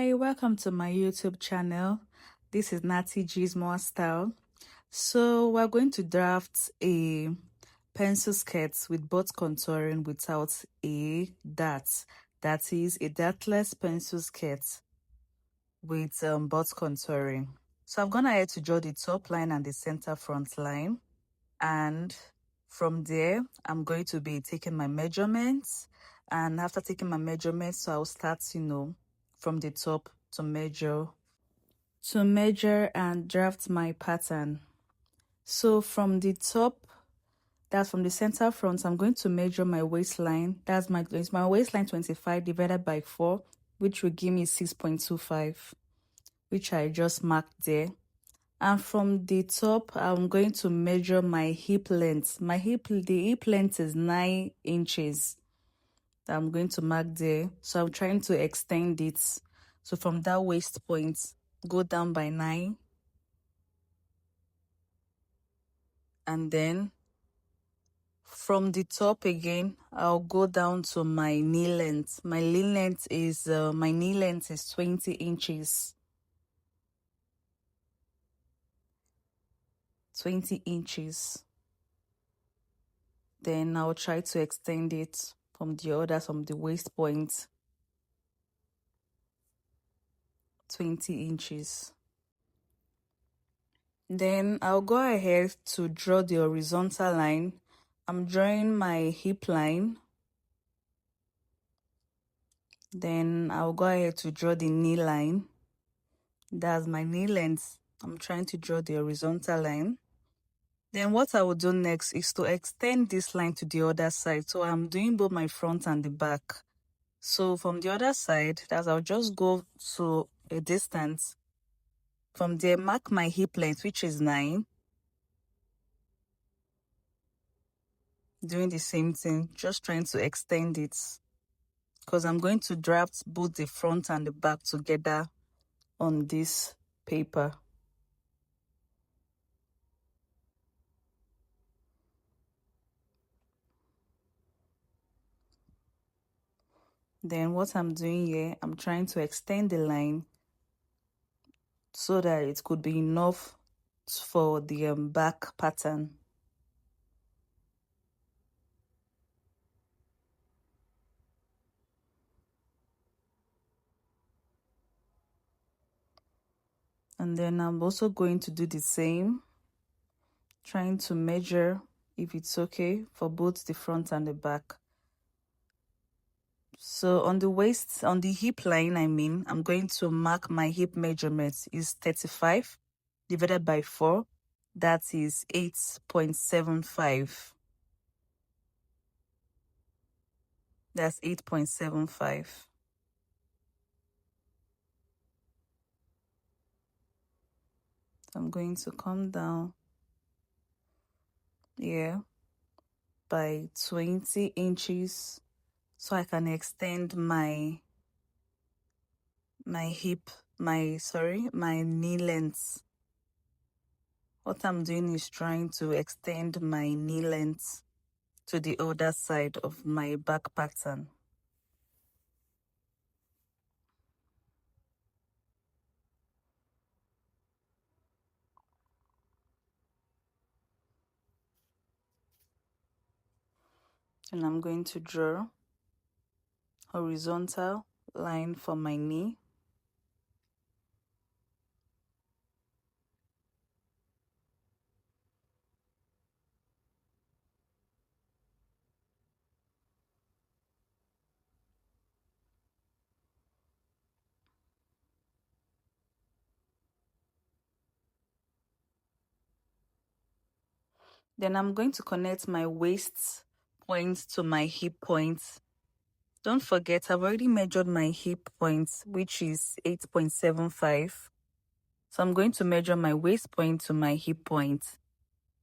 Hi, welcome to my YouTube channel. This is Natty G's More Style. So we're going to draft a pencil skirt with both contouring without a dart. That is a dartless pencil skirt with both contouring. So I've gone ahead to draw the top line and the center front line. And from there, I'm going to be taking my measurements. And after taking my measurements, so I'll start, from the top to measure and draft my pattern. So from the top, that's from the center front, I'm going to measure my waistline. It's my waistline 25 divided by 4, which will give me 6.25, which I just marked there. And from the top, I'm going to measure my hip length. The hip length is 9 inches. I'm going to mark there. So I'm trying to extend it. So from that waist point, go down by 9. And then from the top again, I'll go down to my knee length. My knee length is 20 inches. 20 inches. Then I'll try to extend it from the waist point, 20 inches. Then I'll go ahead to draw the horizontal line. I'm drawing my hip line. Then I'll go ahead to draw the knee line. That's my knee length. I'm trying to draw the horizontal line. Then what I will do next is to extend this line to the other side. So I'm doing both my front and the back. So from the other side, I'll just go to a distance. From there, mark my hip length, which is 9. Doing the same thing, just trying to extend it, because I'm going to draft both the front and the back together on this paper. Then what I'm doing here, I'm trying to extend the line so that it could be enough for the back pattern. And then I'm also going to do the same, trying to measure if it's okay for both the front and the back. So on the hip line, I'm going to mark my hip measurement is 35 divided by 4. That is 8.75. That's 8.75. So I'm going to come down here by 20 inches so I can extend my knee length. What I'm doing is trying to extend my knee length to the other side of my back pattern. And I'm going to draw horizontal line for my knee. Then I'm going to connect my waist point to my hip point. Don't forget, I've already measured my hip point, which is 8.75. So I'm going to measure my waist point to my hip point.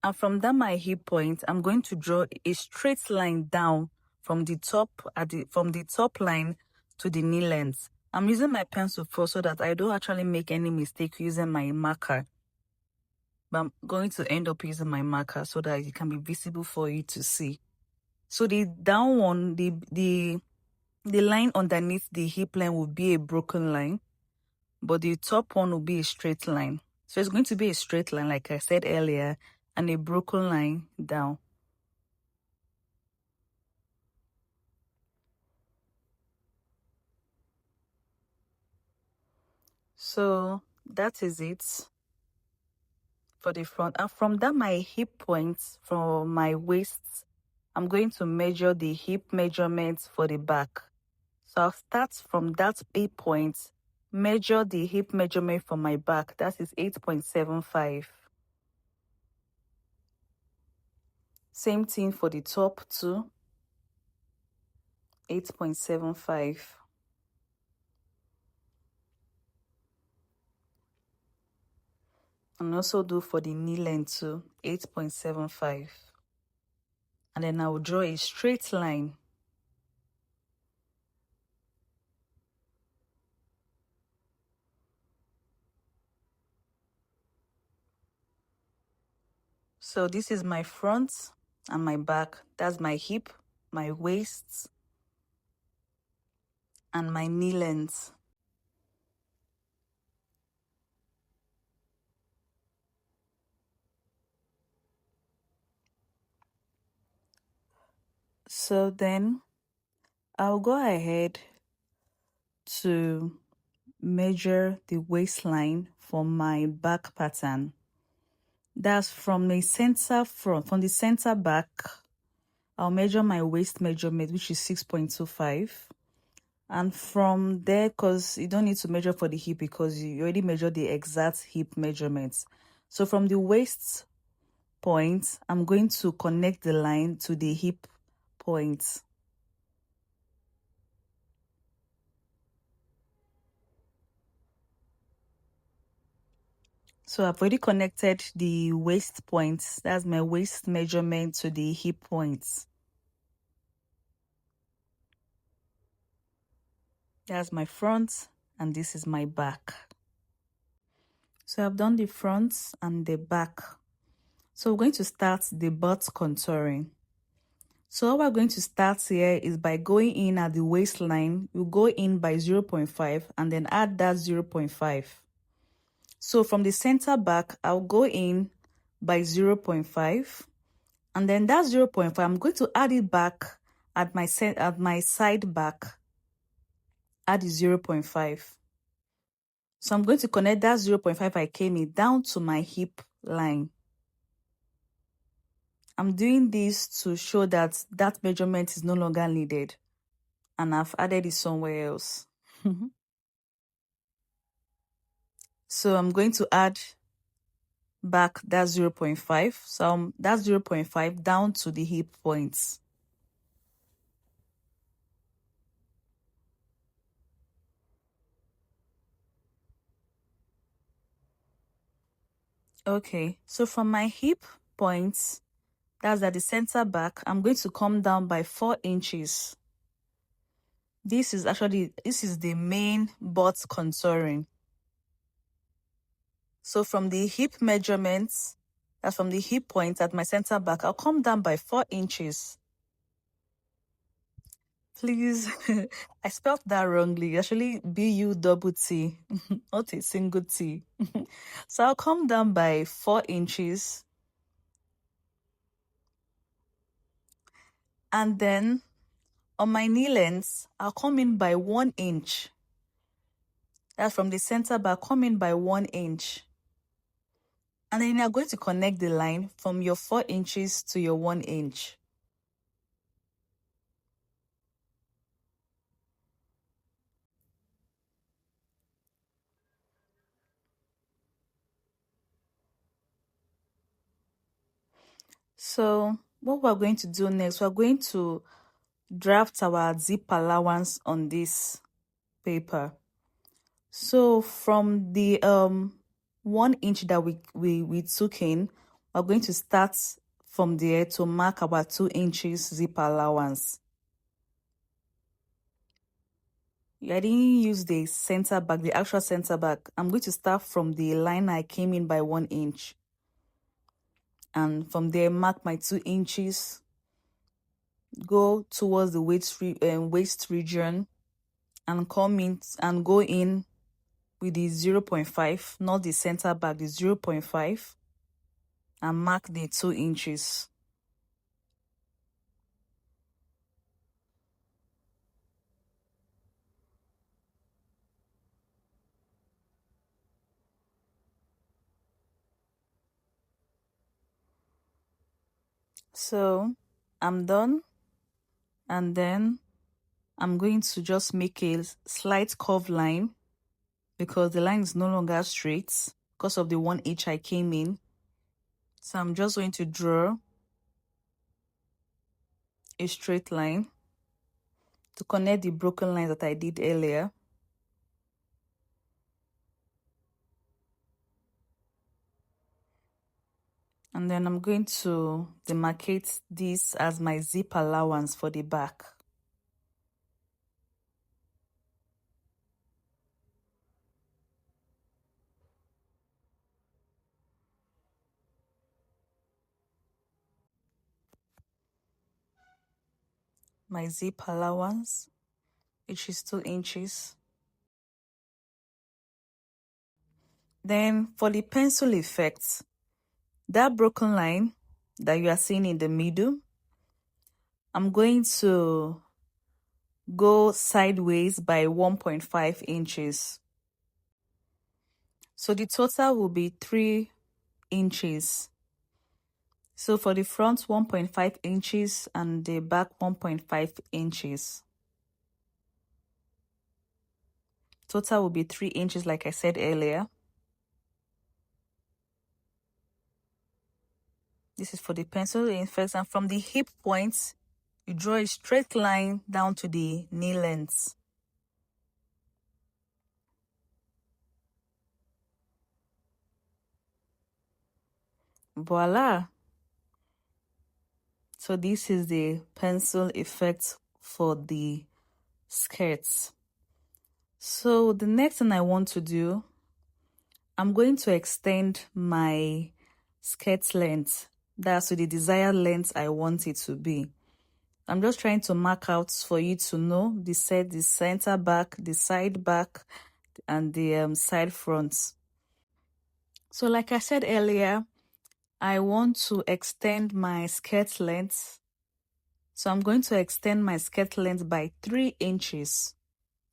And from that my hip point, I'm going to draw a straight line down from the top line to the knee length. I'm using my pencil first so that I don't actually make any mistake using my marker. But I'm going to end up using my marker so that it can be visible for you to see. So the down one, the line underneath the hip line will be a broken line. but the top one will be a straight line. So it's going to be a straight line, like I said earlier, and a broken line down. So that is it for the front. And from that, my hip points from my waist, I'm going to measure the hip measurements for the back. So I'll start from that 8 points, measure the hip measurement for my back. That is 8.75. Same thing for the top too, 8.75. And also do for the knee length too, 8.75. And then I will draw a straight line. So this is my front and my back. That's my hip, my waist, and my knee length. So then I'll go ahead to measure the waistline for my back pattern. That's from the center front, from the center back. I'll measure my waist measurement, which is 6.25. And from there, because you don't need to measure for the hip because you already measured the exact hip measurements. So from the waist point, I'm going to connect the line to the hip point. So I've already connected the waist point. That's my waist measurement to the hip points. That's my front, and this is my back. So I've done the front and the back. So we're going to start the butt contouring. So what we're going to start here is by going in at the waistline. We'll go in by 0.5 and then add that 0.5. So from the center back, I'll go in by 0.5. And then that 0.5, I'm going to add it back at my side back. Add the 0.5. So I'm going to connect that 0.5 I came in down to my hip line. I'm doing this to show that that measurement is no longer needed, and I've added it somewhere else. So I'm going to add back that 0.5. So that 0.5 down to the hip points. Okay, so from my hip points, that's at the center back, I'm going to come down by 4 inches. This is the main butt contouring. So from the hip measurements, that's from the hip point at my center back, I'll come down by 4 inches. Please, I spelled that wrongly. Actually, B-U-double-T, not a single T. So I'll come down by 4 inches. And then on my knee length, I'll come in by 1 inch. That's from the center back, come in by 1 inch. And then you're going to connect the line from your 4 inches to your 1 inch. So what we're going to do next, we're going to draft our zip allowance on this paper. So from the 1 inch that we took in, we're going to start from there to mark our 2 inches zip allowance. I didn't use the center back, the actual center back. I'm going to start from the line I came in by 1 inch. And from there, mark my 2 inches. Go towards the waist region and come in and go in with the 0.5, not the center back, the 0.5, and mark the 2 inches. So I'm done, and then I'm going to just make a slight curve line because the line is no longer straight because of the 1 inch I came in. So I'm just going to draw a straight line to connect the broken lines that I did earlier. And then I'm going to demarcate this as my zip allowance for the back. My zip allowance, which is 2 inches. Then for the pencil effect, that broken line that you are seeing in the middle, I'm going to go sideways by 1.5 inches. So the total will be 3 inches. So for the front, 1.5 inches and the back, 1.5 inches. Total will be 3 inches, like I said earlier. This is for the pencil effect. And from the hip point, you draw a straight line down to the knee length. Voila! So this is the pencil effect for the skirts. So the next thing I want to do, I'm going to extend my skirt length. That's to the desired length I want it to be. I'm just trying to mark out for you to know the center back, the side back, and the side fronts. So like I said earlier, I want to extend my skirt length. So I'm going to extend my skirt length by 3 inches.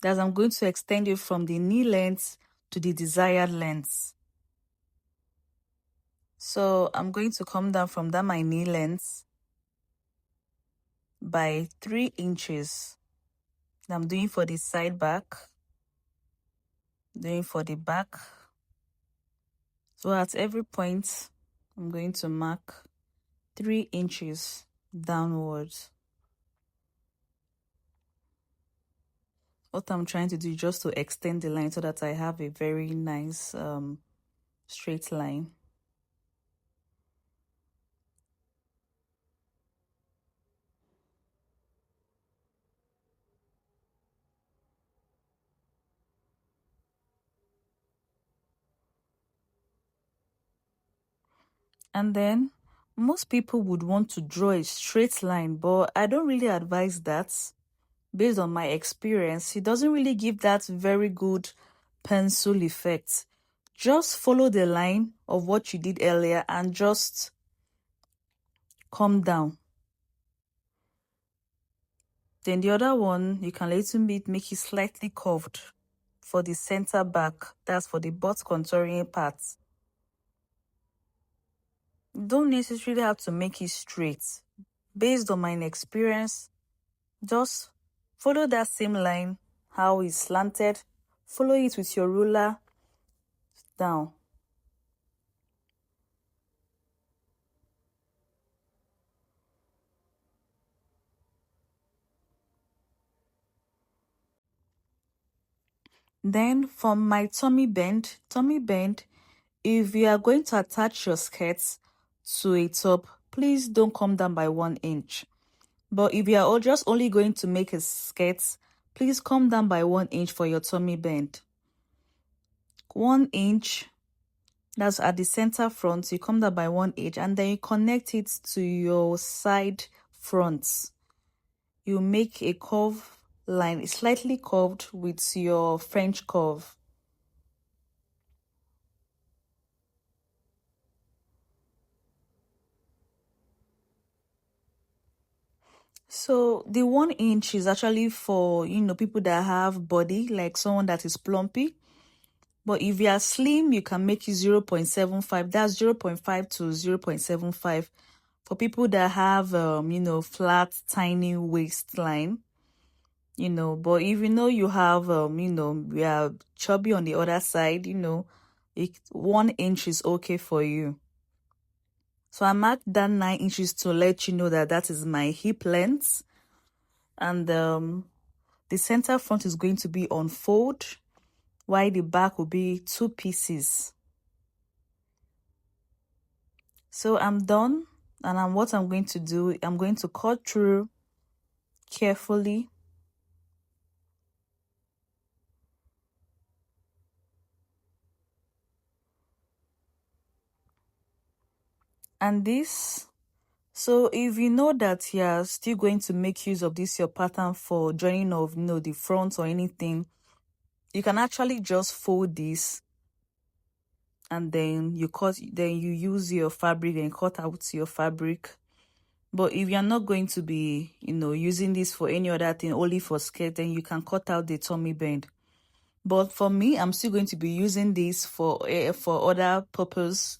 That's I'm going to extend it from the knee length to the desired length. So I'm going to come down from that my knee length by 3 inches. I'm doing for the side back, doing for the back. So at every point, I'm going to mark 3 inches downwards. What I'm trying to do is just to extend the line so that I have a very nice straight line. And then most people would want to draw a straight line, but I don't really advise that. Based on my experience, it doesn't really give that very good pencil effect. Just follow the line of what you did earlier and just come down. Then the other one, you can little bit make it slightly curved for the center back. That's for the butt contouring part. Don't necessarily have to make it straight. Based on my experience, just follow that same line, how it's slanted. Follow it with your ruler down. Then from my tummy bend, if you are going to attach your skirts to a top, please don't come down by 1 inch. But if you are just only going to make a skirt, please come down by 1 inch for your tummy bend. 1 inch, that's at the center front, you come down by 1 inch and then you connect it to your side fronts. You make a curve line, slightly curved with your French curve. So the 1 inch is actually for, people that have body, like someone that is plumpy. But if you are slim, you can make it 0.75. That's 0.5 to 0.75 for people that have, flat, tiny waistline. But if you have, we are chubby on the other side, 1 inch is okay for you. So I marked that 9 inches to let you know that that is my hip length. And the center front is going to be on fold, while the back will be 2 pieces. So I'm done, and what I'm going to do, I'm going to cut through carefully. And this, so if you know that you're still going to make use of this your pattern for joining of the front or anything, you can actually just fold this, and then you use your fabric and cut out your fabric. But if you're not going to be using this for any other thing, only for skirt, then you can cut out the tummy band. But for me, I'm still going to be using this for other purpose,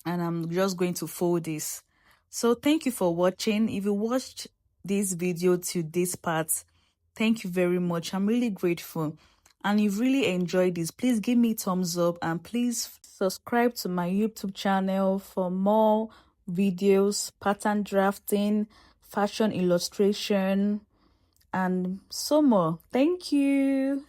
and I'm just going to fold this. So thank you for watching. If you watched this video to this part, thank you very much. I'm really grateful. And if you really enjoyed this, please give me a thumbs up, and please subscribe to my YouTube channel for more videos, pattern drafting, fashion illustration, and so more. Thank you.